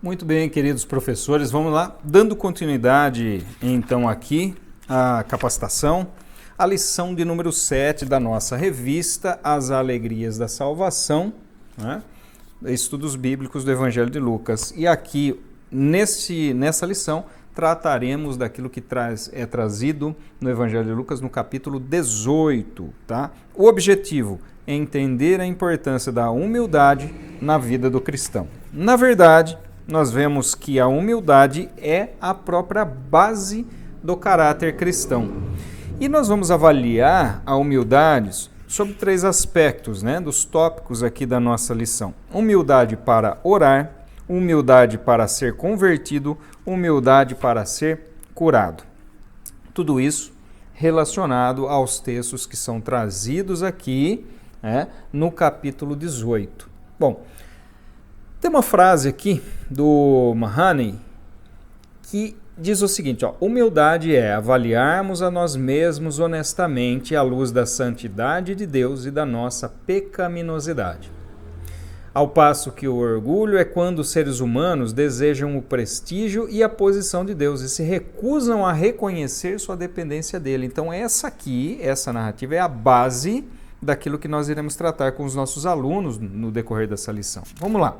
Muito bem, queridos professores, vamos lá, dando continuidade então aqui à capacitação, a lição de número 7 da nossa revista As Alegrias da Salvação, né? Estudos Bíblicos do Evangelho de Lucas. E aqui, nessa lição, trataremos daquilo que é trazido no Evangelho de Lucas no capítulo 18, tá? O objetivo é entender a importância da humildade na vida do cristão. Na verdade, nós vemos que a humildade é a própria base do caráter cristão. E nós vamos avaliar a humildade sobre 3 aspectos, né, dos tópicos aqui da nossa lição. Humildade para orar, humildade para ser convertido, humildade para ser curado. Tudo isso relacionado aos textos que são trazidos aqui, né, no capítulo 18. Bom, tem uma frase aqui do Mahoney que diz o seguinte, humildade é avaliarmos a nós mesmos honestamente à luz da santidade de Deus e da nossa pecaminosidade. Ao passo que o orgulho é quando os seres humanos desejam o prestígio e a posição de Deus e se recusam a reconhecer sua dependência dele. Então essa narrativa é a base daquilo que nós iremos tratar com os nossos alunos no decorrer dessa lição. Vamos lá.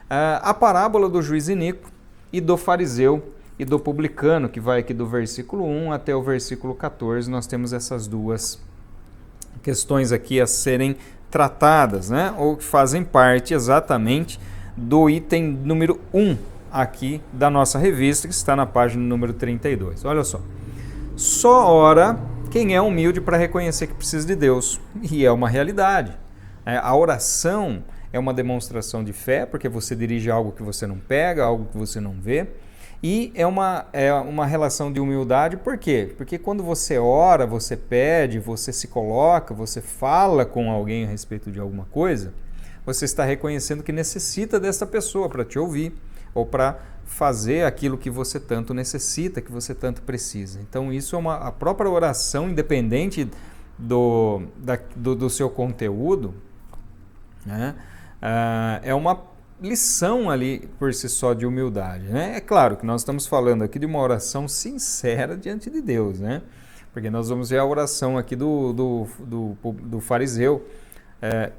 A parábola do juiz iníquo e do fariseu e do publicano, que vai aqui do versículo 1 até o versículo 14, nós temos essas duas questões aqui a serem tratadas, né? Ou que fazem parte exatamente do item número 1 aqui da nossa revista, que está na página número 32. Olha só. Só ora quem é humilde para reconhecer que precisa de Deus, e é uma realidade. A oração é uma demonstração de fé, porque você dirige algo que você não pega, algo que você não vê. E é uma relação de humildade, por quê? Porque quando você ora, você pede, você se coloca, você fala com alguém a respeito de alguma coisa, você está reconhecendo que necessita dessa pessoa para te ouvir ou para fazer aquilo que você tanto necessita, que você tanto precisa. Então isso é a própria oração, independente do seu conteúdo, né? É uma lição ali por si só de humildade, né? É claro que nós estamos falando aqui de uma oração sincera diante de Deus, né? Porque nós vamos ver a oração aqui do fariseu,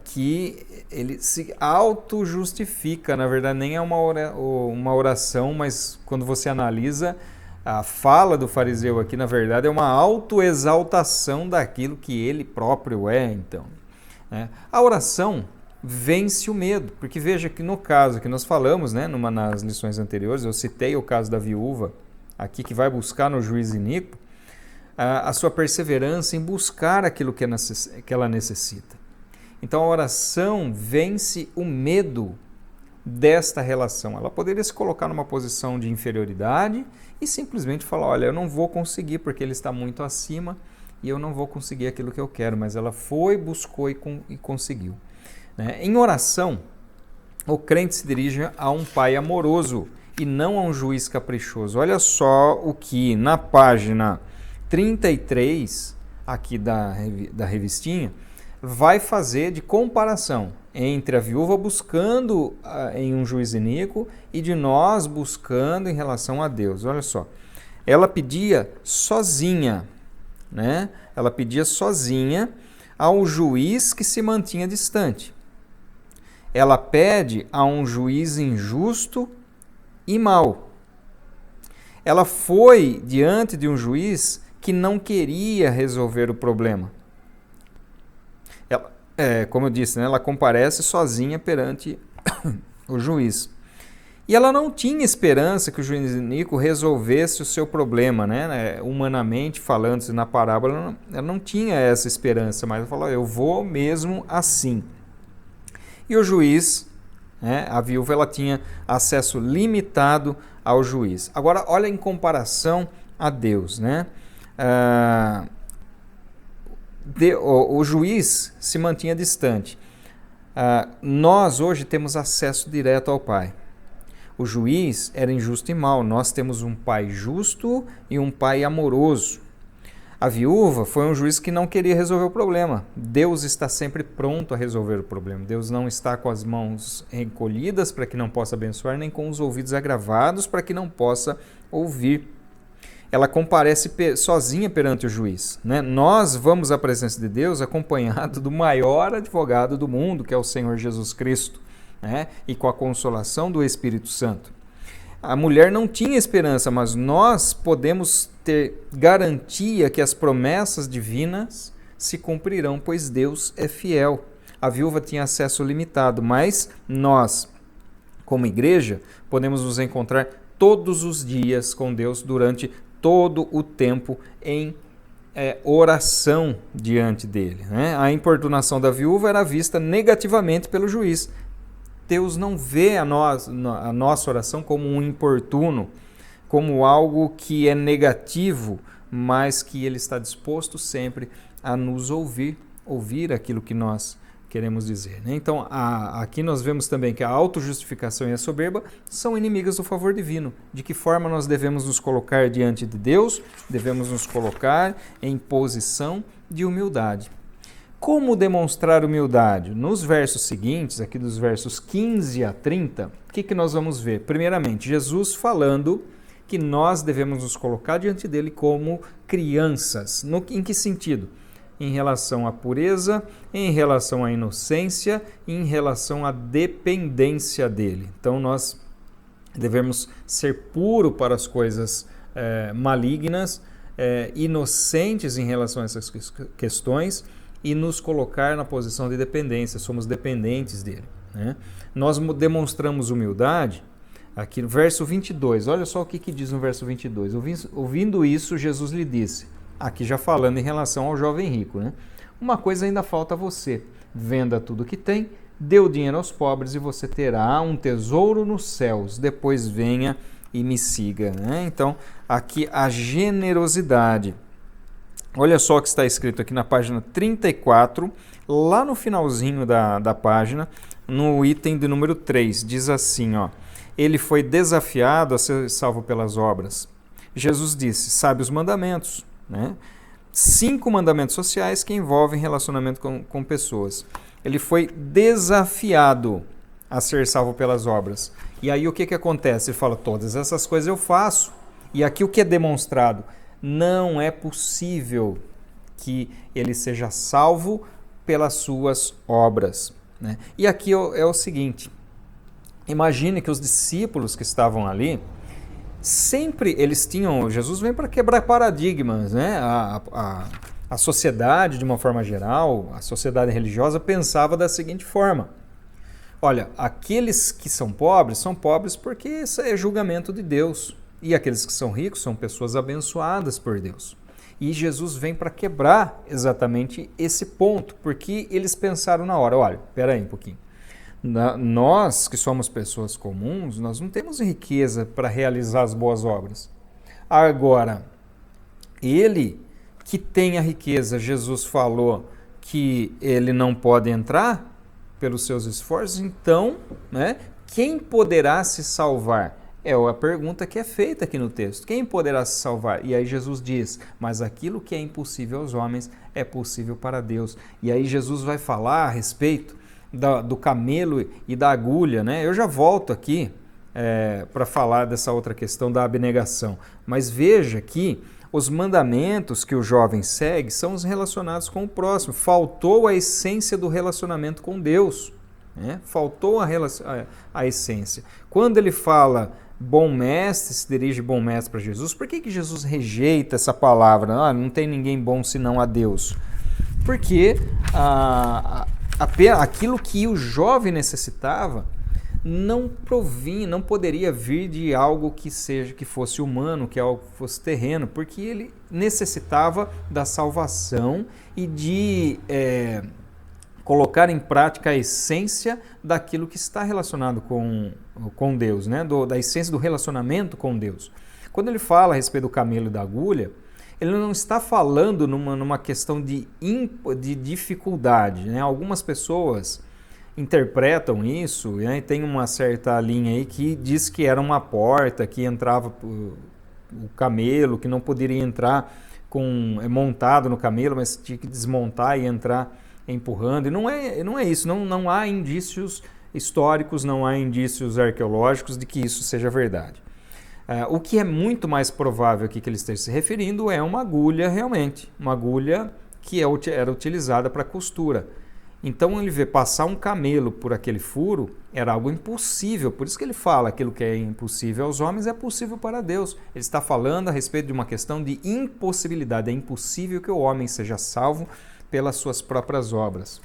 que ele se auto-justifica, na verdade nem é uma oração, mas quando você analisa a fala do fariseu aqui, na verdade é uma auto-exaltação daquilo que ele próprio é, então, né? A oração vence o medo, porque veja que no caso que nós falamos, né, nas lições anteriores, eu citei o caso da viúva aqui que vai buscar no juiz iníquo a sua perseverança em buscar aquilo que ela necessita. Então a oração vence o medo desta relação. Ela poderia se colocar numa posição de inferioridade e simplesmente falar, olha, eu não vou conseguir porque ele está muito acima e eu não vou conseguir aquilo que eu quero, mas ela foi, buscou e conseguiu. Em oração, o crente se dirige a um pai amoroso e não a um juiz caprichoso. Olha só o que na página 33 aqui da revistinha vai fazer de comparação entre a viúva buscando em um juiz iníquo e de nós buscando em relação a Deus. Olha só, ela pedia sozinha, né? Ela pedia sozinha ao juiz que se mantinha distante. Ela pede a um juiz injusto e mau. Ela foi diante de um juiz que não queria resolver o problema. Como eu disse, né, ela comparece sozinha perante o juiz. E ela não tinha esperança que o juiz iníquo resolvesse o seu problema, né? Humanamente falando, na parábola, ela não tinha essa esperança, mas ela falou, eu vou mesmo assim. E o juiz, né, a viúva, ela tinha acesso limitado ao juiz. Agora, olha em comparação a Deus, né? O juiz se mantinha distante. Nós hoje temos acesso direto ao Pai. O juiz era injusto e mau. Nós temos um Pai justo e um Pai amoroso. A viúva foi um juiz que não queria resolver o problema. Deus está sempre pronto a resolver o problema. Deus não está com as mãos recolhidas para que não possa abençoar, nem com os ouvidos agravados para que não possa ouvir. Ela comparece sozinha perante o juiz, né? Nós vamos à presença de Deus acompanhado do maior advogado do mundo, que é o Senhor Jesus Cristo, né? E com a consolação do Espírito Santo. A mulher não tinha esperança, mas nós podemos ter garantia que as promessas divinas se cumprirão, pois Deus é fiel. A viúva tinha acesso limitado, mas nós, como igreja, podemos nos encontrar todos os dias com Deus durante todo o tempo em oração diante dele, né? A importunação da viúva era vista negativamente pelo juiz. Deus não vê a nossa oração como um importuno, como algo que é negativo, mas que Ele está disposto sempre a nos ouvir aquilo que nós queremos dizer, né? Então, aqui nós vemos também que a autojustificação e a soberba são inimigas do favor divino. De que forma nós devemos nos colocar diante de Deus? Devemos nos colocar em posição de humildade. Como demonstrar humildade? Nos versos seguintes, aqui dos versos 15 a 30, o que nós vamos ver? Primeiramente, Jesus falando que nós devemos nos colocar diante dele como crianças. Em que sentido? Em relação à pureza, em relação à inocência, em relação à dependência dele. Então, nós devemos ser puros para as coisas malignas, inocentes em relação a essas questões, e nos colocar na posição de dependência, somos dependentes dele, né? Nós demonstramos humildade aqui no verso 22, olha só o que diz no verso 22, ouvindo isso, Jesus lhe disse, aqui já falando em relação ao jovem rico, né? Uma coisa ainda falta a você, venda tudo que tem, dê o dinheiro aos pobres e você terá um tesouro nos céus, depois venha e me siga, né? Então, aqui a generosidade. Olha só o que está escrito aqui na página 34, lá no finalzinho da página, no item de número 3, diz assim, ó, ele foi desafiado a ser salvo pelas obras. Jesus disse, sabe os mandamentos, né? 5 mandamentos sociais que envolvem relacionamento com pessoas. Ele foi desafiado a ser salvo pelas obras. E aí o que acontece? Ele fala, todas essas coisas eu faço. E aqui o que é demonstrado? Não é possível que ele seja salvo pelas suas obras, né? E aqui é o seguinte, imagine que os discípulos que estavam ali, sempre eles tinham, Jesus vem para quebrar paradigmas, né? A sociedade, de uma forma geral, a sociedade religiosa pensava da seguinte forma, olha, aqueles que são pobres porque isso é julgamento de Deus. E aqueles que são ricos são pessoas abençoadas por Deus. E Jesus vem para quebrar exatamente esse ponto, porque eles pensaram na hora, olha, espera aí um pouquinho. Nós que somos pessoas comuns, nós não temos riqueza para realizar as boas obras. Agora, ele que tem a riqueza, Jesus falou que ele não pode entrar pelos seus esforços, então, né, quem poderá se salvar? É a pergunta que é feita aqui no texto. Quem poderá se salvar? E aí Jesus diz, mas aquilo que é impossível aos homens é possível para Deus. E aí Jesus vai falar a respeito do camelo e da agulha, né? Eu já volto aqui para falar dessa outra questão da abnegação. Mas veja que os mandamentos que o jovem segue são os relacionados com o próximo. Faltou a essência do relacionamento com Deus, né? Faltou a essência. Quando ele fala bom mestre, se dirige bom mestre para Jesus, por que Jesus rejeita essa palavra? Não tem ninguém bom senão a Deus. Porque aquilo que o jovem necessitava não poderia vir de algo que fosse humano, que algo que fosse terreno, porque ele necessitava da salvação e de colocar em prática a essência daquilo que está relacionado com Deus, né? Da essência do relacionamento com Deus. Quando ele fala a respeito do camelo e da agulha, ele não está falando numa questão de dificuldade, né? Algumas pessoas interpretam isso, né? Tem uma certa linha aí que diz que era uma porta que entrava o camelo, que não poderia entrar montado no camelo, mas tinha que desmontar e entrar empurrando. E não é isso, não há indícios históricos, não há indícios arqueológicos de que isso seja verdade. O que é muito mais provável aqui que ele esteja se referindo é uma agulha realmente, uma agulha que era utilizada para costura. Então ele vê passar um camelo por aquele furo era algo impossível, por isso que ele fala aquilo que é impossível aos homens é possível para Deus. Ele está falando a respeito de uma questão de impossibilidade, é impossível que o homem seja salvo pelas suas próprias obras.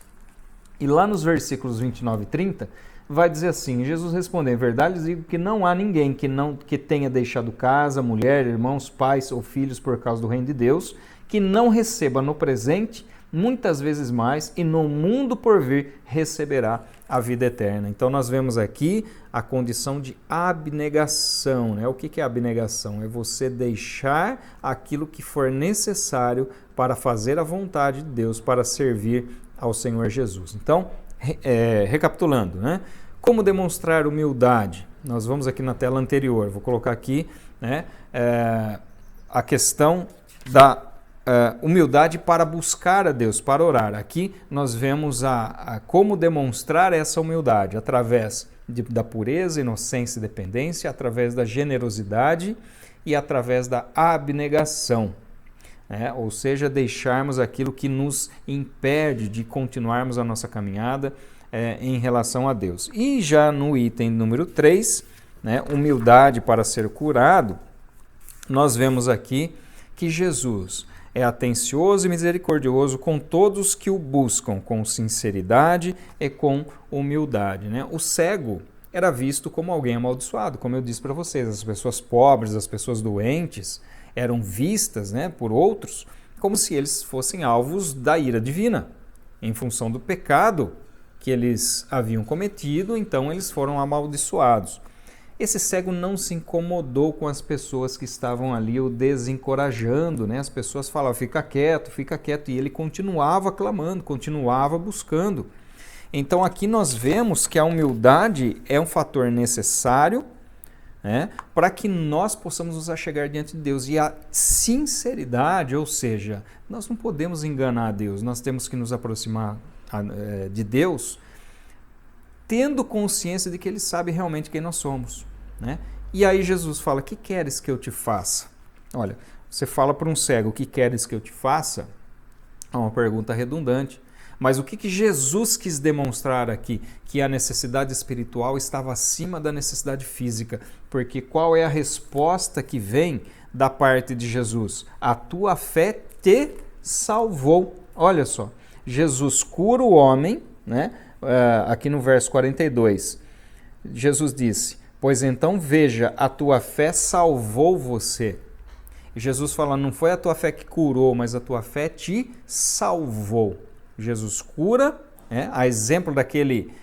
E lá nos versículos 29 e 30, vai dizer assim, Jesus respondeu, em verdade lhes digo que não há ninguém que tenha deixado casa, mulher, irmãos, pais ou filhos por causa do reino de Deus, que não receba no presente muitas vezes mais, e no mundo por vir receberá a vida eterna. Então nós vemos aqui a condição de abnegação, né? O que é abnegação? É você deixar aquilo que for necessário para fazer a vontade de Deus, para servir ao Senhor Jesus. Então, recapitulando, né? Como demonstrar humildade? Nós vamos aqui na tela anterior, vou colocar aqui, né, a questão da humildade para buscar a Deus, para orar. Aqui nós vemos como demonstrar essa humildade, através da pureza, inocência e dependência, através da generosidade e através da abnegação. Ou seja, deixarmos aquilo que nos impede de continuarmos a nossa caminhada em relação a Deus. E já no item número 3, né, humildade para ser curado, nós vemos aqui que Jesus é atencioso e misericordioso com todos que o buscam, com sinceridade e com humildade. Né? O cego era visto como alguém amaldiçoado, como eu disse para vocês, as pessoas pobres, as pessoas doentes, eram vistas, né, por outros como se eles fossem alvos da ira divina, em função do pecado que eles haviam cometido, então eles foram amaldiçoados. Esse cego não se incomodou com as pessoas que estavam ali o desencorajando, né? As pessoas falavam, fica quieto, e ele continuava clamando, continuava buscando. Então aqui nós vemos que a humildade é um fator necessário, né, para que nós possamos nos achegar diante de Deus. E a sinceridade, ou seja, nós não podemos enganar a Deus, nós temos que nos aproximar de Deus tendo consciência de que Ele sabe realmente quem nós somos. Né? E aí Jesus fala, que queres que eu te faça? Olha, você fala para um cego, o que queres que eu te faça? É uma pergunta redundante. Mas o que Jesus quis demonstrar aqui? Que a necessidade espiritual estava acima da necessidade física. Porque qual é a resposta que vem da parte de Jesus? A tua fé te salvou. Olha só, Jesus cura o homem, né? Aqui no verso 42, Jesus disse, pois então veja, a tua fé salvou você. E Jesus fala, não foi a tua fé que curou, mas a tua fé te salvou. Jesus cura, a exemplo daquele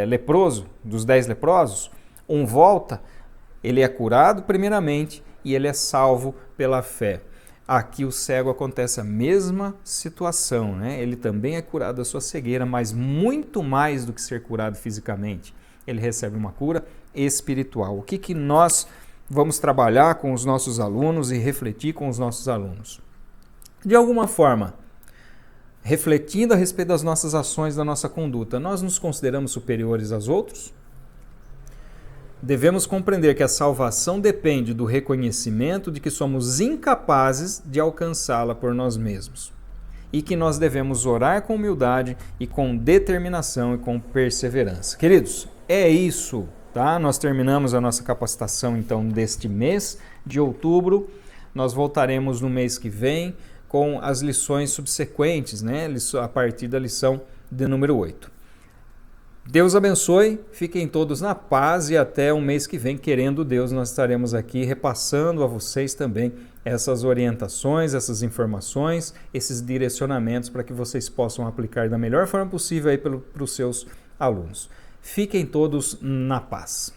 leproso, dos 10 leprosos, um volta, ele é curado primeiramente e ele é salvo pela fé. Aqui o cego acontece a mesma situação, né? Ele também é curado da sua cegueira, mas muito mais do que ser curado fisicamente. Ele recebe uma cura espiritual. O que nós vamos trabalhar com os nossos alunos e refletir com os nossos alunos? De alguma forma, refletindo a respeito das nossas ações, da nossa conduta, nós nos consideramos superiores aos outros? Devemos compreender que a salvação depende do reconhecimento de que somos incapazes de alcançá-la por nós mesmos e que nós devemos orar com humildade e com determinação e com perseverança. Queridos, é isso, tá? Nós terminamos a nossa capacitação então deste mês de outubro. Nós voltaremos no mês que vem com as lições subsequentes, né? A partir da lição de número 8. Deus abençoe, fiquem todos na paz e até o mês que vem, querendo Deus, nós estaremos aqui repassando a vocês também essas orientações, essas informações, esses direcionamentos para que vocês possam aplicar da melhor forma possível aí para os seus alunos. Fiquem todos na paz.